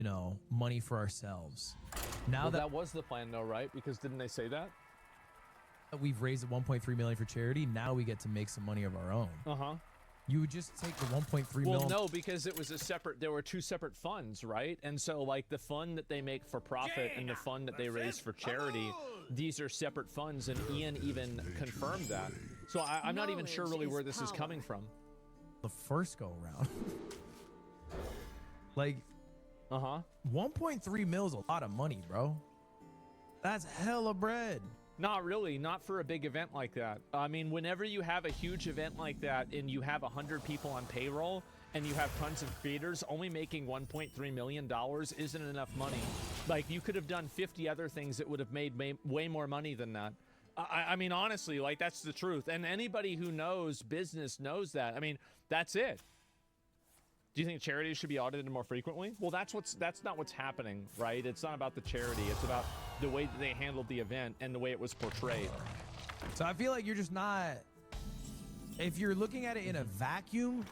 you know, money for ourselves. Now Well, that was the plan, though, right? Because didn't they say that? we've raised 1.3 million for charity, now we get to make some money of our own. You would just take the 1.3 million. Well, no, because it was a separate. There were two separate funds, right? And so, like the fund that they make for profit and the fund that they raise for charity, these are separate funds, and Ian even confirmed that. So I'm not even sure really where this is coming from. The first go around, like, 1.3 mil is a lot of money, bro. That's hella bread. Not really, not for a big event like that. I mean, whenever you have a huge event like that and you have 100 people on payroll and you have tons of creators, only making $1.3 million isn't enough money. Like, you could have done 50 other things that would have made way more money than that. I mean, honestly, like, that's the truth. And anybody who knows business knows that. I mean, that's it. Do you think charities should be audited more frequently? Well, that's not what's happening, right? It's not about the charity. It's about the way that they handled the event and the way it was portrayed. So I feel like you're just not, if you're looking at it in a vacuum,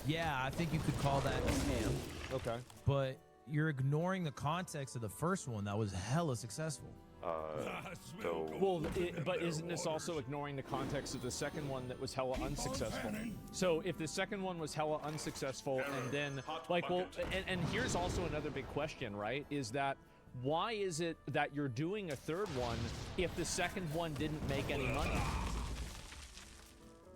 yeah, I think you could call that a scam. Okay. But you're ignoring the context of the first one that was hella successful. Well, but isn't this also ignoring the context of the second one that was hella unsuccessful? So if the second one was hella unsuccessful and then, like, well, and here's also another big question, right? Is that why is it that you're doing a third one if the second one didn't make any money?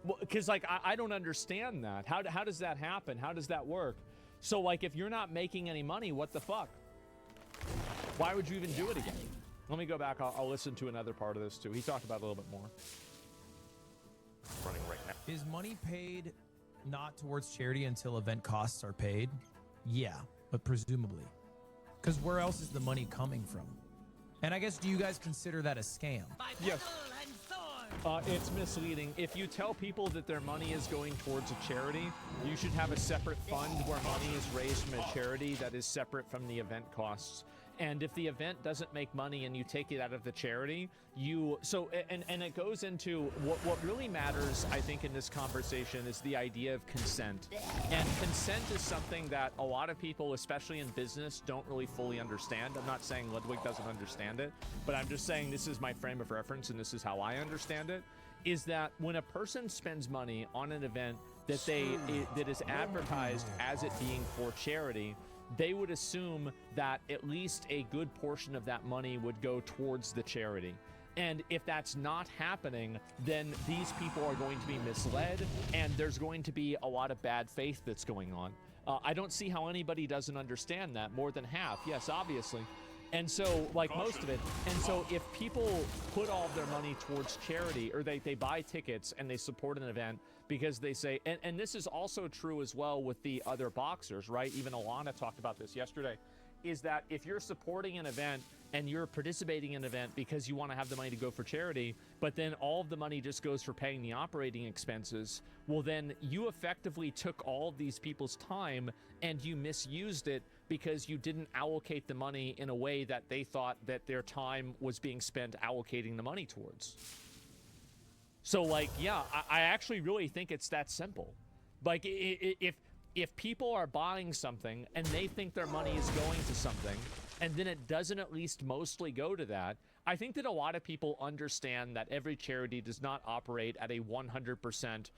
Well, because, like, I don't understand that. How does that happen? How does that work? So, like, if you're not making any money, what the fuck? Why would you even do it again? Let me go back. I'll listen to another part of this, too. He talked about it a little bit more. Running right now. Is money paid not towards charity until event costs are paid? Yeah, but presumably. Because where else is the money coming from? And I guess, do you guys consider that a scam? Yes. It's misleading. If you tell people that their money is going towards a charity, you should have a separate fund where money is raised from a charity that is separate from the event costs. And if the event doesn't make money and you take it out of the charity, and it goes into what really matters, I think, in this conversation is the idea of consent. And consent is something that a lot of people, especially in business, don't really fully understand. I'm not saying Ludwig doesn't understand it, but I'm just saying this is my frame of reference and this is how I understand it, is that when a person spends money on an event that is advertised as it being for charity, they would assume that at least a good portion of that money would go towards the charity. And if that's not happening, then these people are going to be misled, and there's going to be a lot of bad faith that's going on. I don't see how anybody doesn't understand that. More than half, yes, obviously. And so, like, most of it. And so if people put all of their money towards charity, or they buy tickets and they support an event because they say, and this is also true as well with the other boxers, right? Even Alana talked about this yesterday, is that if you're supporting an event and you're participating in an event because you want to have the money to go for charity, but then all of the money just goes for paying the operating expenses, well, then you effectively took all of these people's time and you misused it because you didn't allocate the money in a way that they thought that their time was being spent allocating the money towards. So, like, yeah, I actually really think it's that simple. Like, if people are buying something and they think their money is going to something, and then it doesn't at least mostly go to that, I think that a lot of people understand that every charity does not operate at a 100%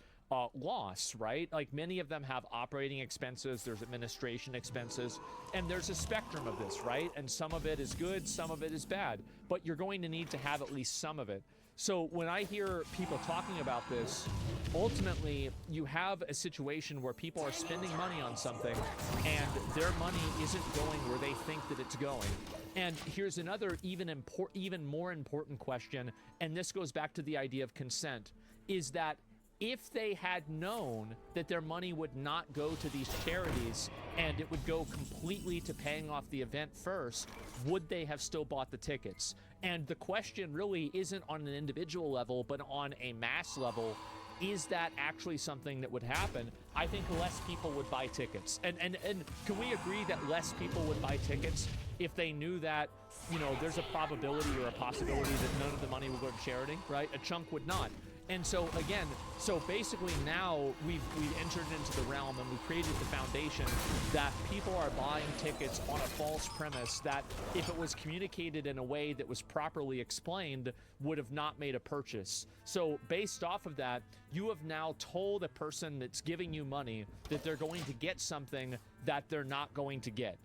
loss, right? Like, many of them have operating expenses, there's administration expenses, and there's a spectrum of this, right? And some of it is good, some of it is bad, but you're going to need to have at least some of it. So when I hear people talking about this, ultimately you have a situation where people are spending money on something and their money isn't going where they think that it's going. And here's another even more important question, and this goes back to the idea of consent, is that if they had known that their money would not go to these charities and it would go completely to paying off the event first, would they have still bought the tickets? And the question really isn't on an individual level, but on a mass level. Is that actually something that would happen? I think less people would buy tickets. And can we agree that less people would buy tickets if they knew that, you know, there's a probability or a possibility that none of the money will go to charity, right? A chunk would not. And so again, so basically now we've entered into the realm and we've created the foundation that people are buying tickets on a false premise that if it was communicated in a way that was properly explained, would have not made a purchase. So based off of that, you have now told a person that's giving you money that they're going to get something that they're not going to get.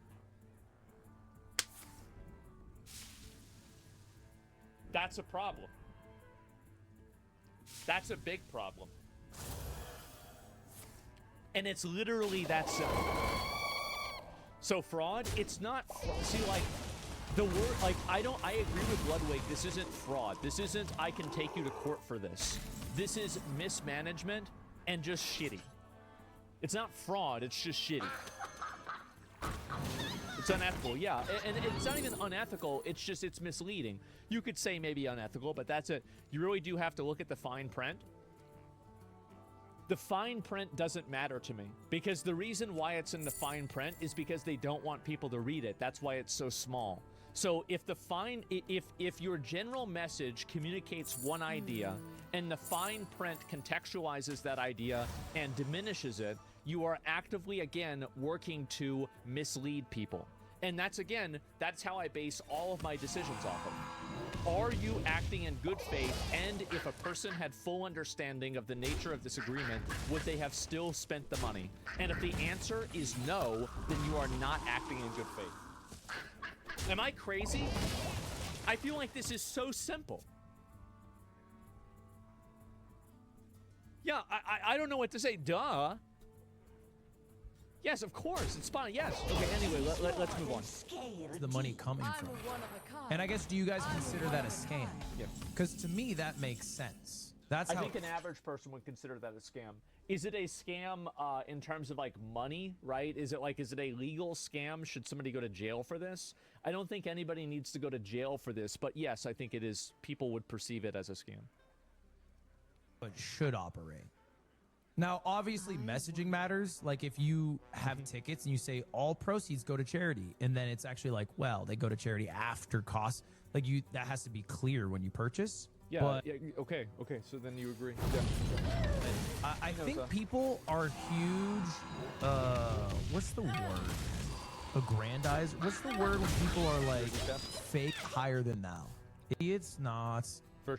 That's a problem. That's a big problem. And it's literally that simple. So fraud, it's not, see, like, the word, like, I agree with Ludwig, this isn't fraud. This isn't, I can take you to court for this. This is mismanagement and just shitty. It's not fraud, it's just shitty. It's unethical, yeah. And it's not even unethical, it's just, it's misleading. You could say maybe unethical, but that's it. You really do have to look at the fine print. The fine print doesn't matter to me, because the reason why it's in the fine print is because they don't want people to read it. That's why it's so small. So if the if your general message communicates one idea and the fine print contextualizes that idea and diminishes it, you are actively, again, working to mislead people. And that's, again, that's how I base all of my decisions off of. Are you acting in good faith? And if a person had full understanding of the nature of this agreement, would they have still spent the money? And if the answer is no, then you are not acting in good faith. Am I crazy? I feel like this is so simple. Yeah, I don't know what to say. Duh. Yes, of course. It's fine. Yes. Okay, anyway, let's move on. Where's the money coming from? And I guess, do you guys consider that a scam? Yeah. Because to me, that makes sense. That's how... I think an average person would consider that a scam. Is it a scam in terms of, like, money, right? Is it a legal scam? Should somebody go to jail for this? I don't think anybody needs to go to jail for this, but yes, I think it is. People would perceive it as a scam. But should operate. Now, obviously, messaging matters. Like, if you have tickets and you say all proceeds go to charity, and then it's actually like, well, they go to charity after costs. Like, that has to be clear when you purchase. Yeah. But, yeah. Okay. So then you agree? Yeah. I think people are huge. What's the word? Aggrandize. What's the word when people are like fake higher than thou? It's not.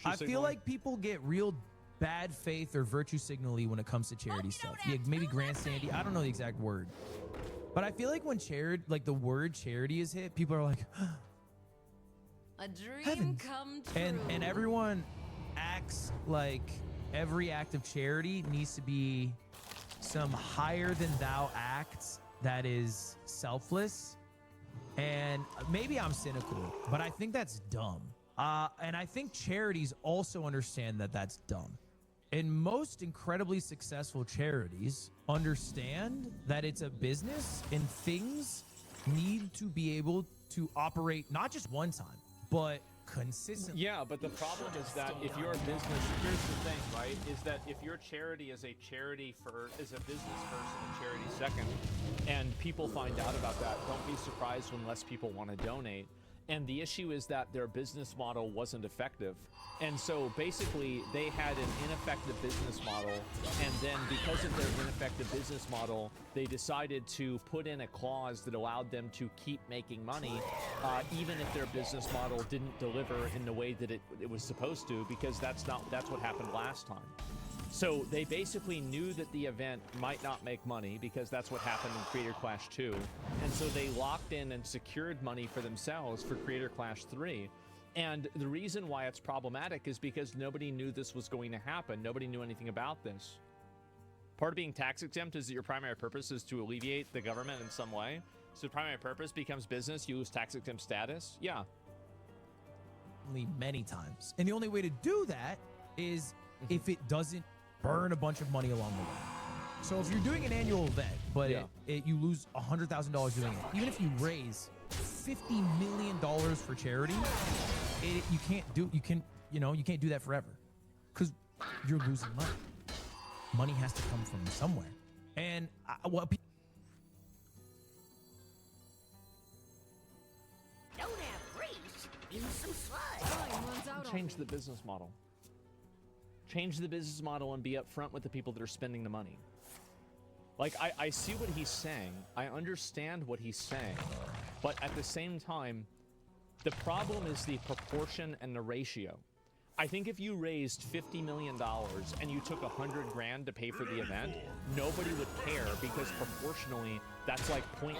I feel like people get real bad faith or virtue signally when it comes to charity stuff. Yeah, maybe grandstandy. I don't know the exact word, but I feel like when the word charity is hit, people are like, a dream heavens. come true. And everyone acts like every act of charity needs to be some higher than thou act that is selfless. And maybe I'm cynical, but I think that's dumb. And I think charities also understand that that's dumb. And most incredibly successful charities understand that it's a business and things need to be able to operate not just one time, but consistently. Yeah, but the problem is that if you're a business, here's the thing, right? Is that if your charity is a charity is a business first and a charity second, and people find out about that, don't be surprised when less people want to donate. And the issue is that their business model wasn't effective. And so basically they had an ineffective business model. And then because of their ineffective business model, they decided to put in a clause that allowed them to keep making money, even if their business model didn't deliver in the way that it was supposed to, because that's what happened last time. So they basically knew that the event might not make money because that's what happened in Creator Clash 2. And so they locked in and secured money for themselves for Creator Clash 3. And the reason why it's problematic is because nobody knew this was going to happen. Nobody knew anything about this. Part of being tax exempt is that your primary purpose is to alleviate the government in some way. So the primary purpose becomes business, you lose tax exempt status. Yeah. Many times. And the only way to do that is if it doesn't burn a bunch of money along the way. So if you're doing an annual event, but you lose $100,000 doing it, even if you raise $50 million for charity, you can't do that forever because you're losing money. Money has to come from somewhere. And what people don't have grease, use some sludge. Change the business model. change the business model and be upfront with the people that are spending the money. Like, I see what he's saying. I understand what he's saying. But at the same time, the problem is the proportion and the ratio. I think if you raised $50 million and you took 100 grand to pay for the event, nobody would care because proportionally, that's like 0.001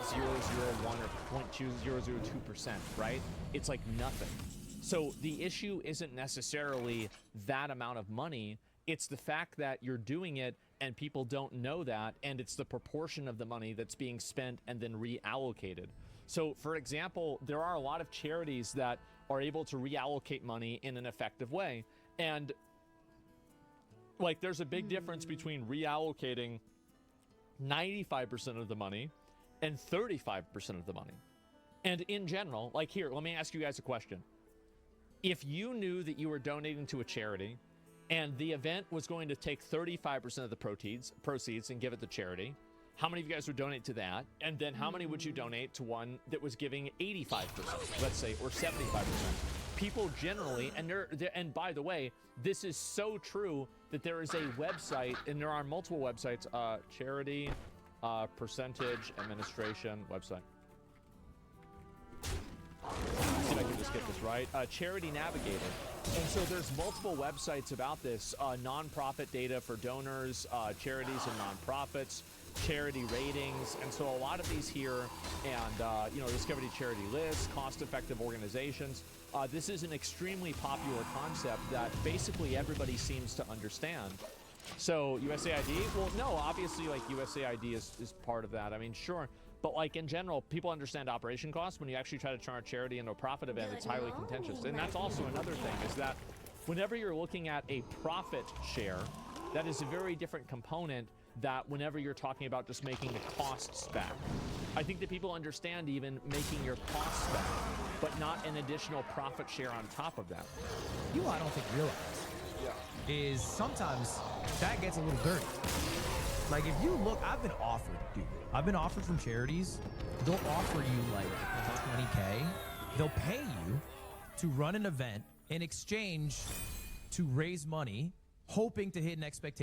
or 0.0002%, right? It's like nothing. So the issue isn't necessarily that amount of money. It's the fact that you're doing it and people don't know that, and it's the proportion of the money that's being spent and then reallocated. So, for example, there are a lot of charities that are able to reallocate money in an effective way. And, like, there's a big difference between reallocating 95% of the money and 35% of the money. And in general, like, here, let me ask you guys a question. If you knew that you were donating to a charity and the event was going to take 35% of the proceeds and give it to charity, how many of you guys would donate to that? And then how many would you donate to one that was giving 85%, let's say, or 75%? People generally, and by the way, this is so true that there is a website, and there are multiple websites, charity percentage administration website. See if I can just get this right. Charity Navigator. And so there's multiple websites about this, nonprofit data for donors, charities and nonprofits, charity ratings. And so a lot of these here, and you know, Discovery Charity List, cost-effective organizations. This is an extremely popular concept that basically everybody seems to understand. So USAID, well, no, obviously, like, USAID is part of that. I mean, sure. But, like, in general, people understand operation costs. When you actually try to turn a charity into a profit event, it's highly contentious. And that's also another thing, is that whenever you're looking at a profit share, that is a very different component that whenever you're talking about just making the costs back. I think that people understand even making your costs back, but not an additional profit share on top of that. You know what I don't think realize is sometimes that gets a little dirty. Like, if you look, I've been offered from charities, they'll offer you like 20K. They'll pay you to run an event in exchange to raise money, hoping to hit an expectation